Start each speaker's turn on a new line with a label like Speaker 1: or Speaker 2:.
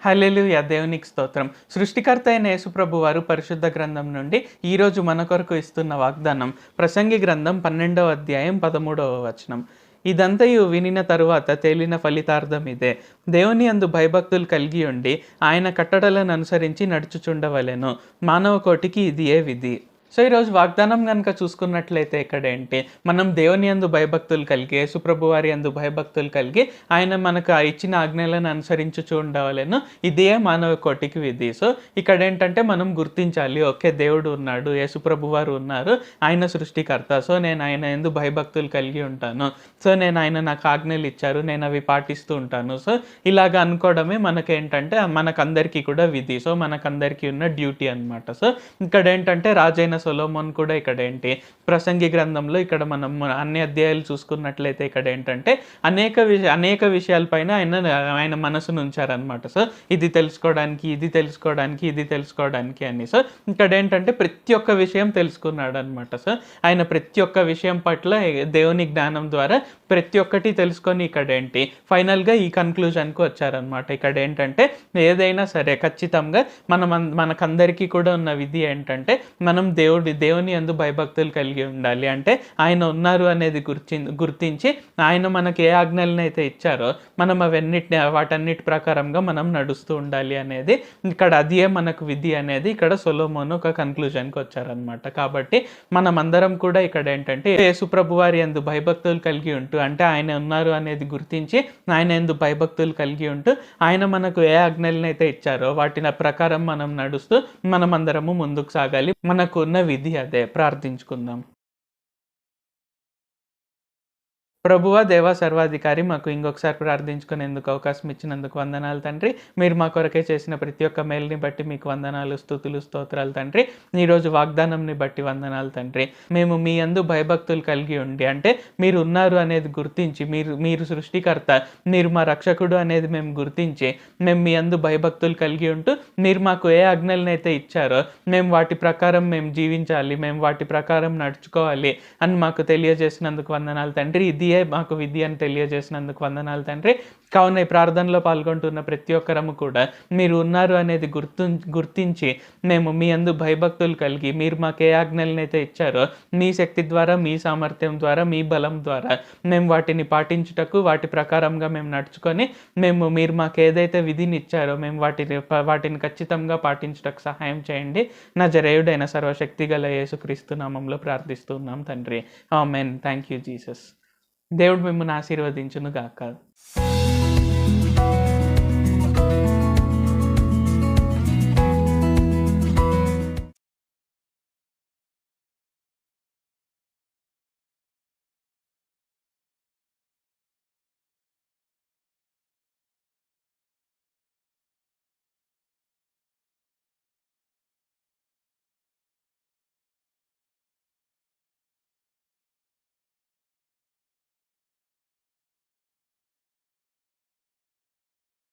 Speaker 1: హల్లెలూయా! దేవునికి స్తోత్రం. సృష్టికర్త అయిన యేసుప్రభు వారు పరిశుద్ధ గ్రంథం నుండి ఈరోజు మన కొరకు ఇస్తున్న వాగ్దానం ప్రసంగి గ్రంథం 12వ అధ్యాయం 13వ వచనం. ఇదంతయు వినిన తరువాత తేలిన ఫలితార్థం ఇదే, దేవుని యందు భయభక్తులు కలిగి ఉండి ఆయన కట్టడలను అనుసరించి నడుచుచుండవలెను. మానవ కోటికి ఇదియే విధి. సో ఈరోజు వాగ్దానం కనుక చూసుకున్నట్లయితే ఇక్కడేంటి, మనం దేవుని యందు భయభక్తులు కలిగి, యేసుప్రభు వారి యందు భయభక్తులు కలిగి ఆయన మనకు ఇచ్చిన ఆజ్ఞలను అనుసరించుచూ ఉండవలెను. ఇదే మానవ కోటికి విధి. సో ఇక్కడ ఏంటంటే మనం గుర్తించాలి, ఓకే దేవుడు ఉన్నాడు, యేసుప్రభు వారు ఉన్నారు, ఆయన సృష్టికర్త. సో నేను ఆయన యందు భయభక్తులు కలిగి ఉంటాను. సో ఆయన నాకు ఆజ్ఞలు ఇచ్చారు, నేను అవి పాటిస్తూ ఉంటాను. సో ఇలాగ అనుకోవడమే మనకేంటంటే మనకందరికీ కూడా విధి. సో మనకందరికీ ఉన్న డ్యూటీ అనమాట. సో ఇక్కడ ఏంటంటే రాజైన సొలొమోన్ కూడా ఇక్కడ ఏంటి, ప్రసంగి గ్రంథంలో ఇక్కడ మనం అన్ని అధ్యాయాలు చూసుకున్నట్లయితే ఇక్కడ ఏంటంటే అనేక విషయాలపైన ఆయన మనసును ఉంచారనమాట. సో ఇది తెలుసుకోవడానికి, ఇది తెలుసుకోవడానికి, ఇది తెలుసుకోవడానికి అని. సో ఇక్కడ ఏంటంటే ప్రతి ఒక్క విషయం తెలుసుకున్నాడు అనమాట. సో ఆయన ప్రతి ఒక్క విషయం పట్ల దేవుని జ్ఞానం ద్వారా ప్రతి ఒక్కటి తెలుసుకొని ఇక్కడ ఏంటి ఫైనల్గా ఈ కన్క్లూజన్కి వచ్చారనమాట. ఇక్కడ ఏంటంటే ఏదైనా సరే ఖచ్చితంగా మనకందరికీ కూడా ఉన్న విధి ఏంటంటే మనం దేవుని యందు భయభక్తులు కలిగి ఉండాలి. అంటే ఆయన ఉన్నారు అనేది గుర్తించి ఆయన మనకి ఏ ఆజ్ఞలను అయితే ఇచ్చారో మనం వాటన్నిటి ప్రకారంగా మనం నడుస్తూ ఉండాలి అనేది ఇక్కడ అదే మనకు విధి అనేది ఇక్కడ సొలొమోను ఒక కన్క్లూజన్కి వచ్చారనమాట. కాబట్టి మనం అందరం కూడా ఇక్కడ ఏంటంటే యేసుప్రభు వారి యందు భయభక్తులు కలిగి ఉంటూ, అంటే ఆయన ఉన్నారు అనేది గుర్తించి ఆయన యందు భయభక్తులు కలిగి ఉంటూ ఆయన మనకు ఏ ఆజ్ఞలను అయితే ఇచ్చారో వాటి ప్రకారం మనం నడుస్తూ మనం అందరము ముందుకు సాగాలి. మనకు ఉన్న విధి అదే. ప్రార్థించుకుందాం. ప్రభువా, దేవా, సర్వాధికారి, మాకు ఇంకొకసారి ప్రార్థించుకునేందుకు అవకాశం ఇచ్చినందుకు వందనాలు తండ్రి. మీరు మా కొరకే చేసిన ప్రతి ఒక్క మేలుని బట్టి మీకు వందనాలు, స్తుతులు, స్తోత్రాలు తండ్రి. ఈరోజు వాగ్దానంని బట్టి వందనాలు తండ్రి. మేము మీ యందు భయభక్తులు కలిగి ఉండి, అంటే మీరు ఉన్నారు అనేది గుర్తించి, మీరు సృష్టికర్త, మీరు మా రక్షకుడు అనేది మేము గుర్తించి మేము మీ యందు భయభక్తులు కలిగి ఉంటూ మీరు మాకు ఏ ఆజ్ఞలను అయితే ఇచ్చారో మేము వాటి ప్రకారం మేము జీవించాలి, మేము వాటి ప్రకారం నడుచుకోవాలి అని మాకు తెలియజేసినందుకు వందనాలు తండ్రి. ఇది మాకు విధి అని తెలియజేసినందుకు వందనాలు తండ్రి. కావున ఈ ప్రార్థనలో పాల్గొంటున్న ప్రతి ఒక్కరము కూడా మీరు ఉన్నారు అనేది గుర్తించి మేము మీ యందు భయభక్తులు కలిగి మీరు మాకు ఏ ఆజ్ఞలను అయితే ఇచ్చారో మీ శక్తి ద్వారా, మీ సామర్థ్యం ద్వారా, మీ బలం ద్వారా మేము వాటిని పాటించుటకు, వాటి ప్రకారంగా మేము నడుచుకొని మీరు మాకు ఏదైతే విధిని ఇచ్చారో మేము వాటిని ఖచ్చితంగా పాటించుటకు సహాయం చేయండి. నజరేయుడైన సర్వశక్తి గల యేసుక్రీస్తు నామంలో ప్రార్థిస్తున్నాం తండ్రి. ఆమేన్. Thank you Jesus. దేవుడు మిమ్మల్ని ఆశీర్వదించును గాక.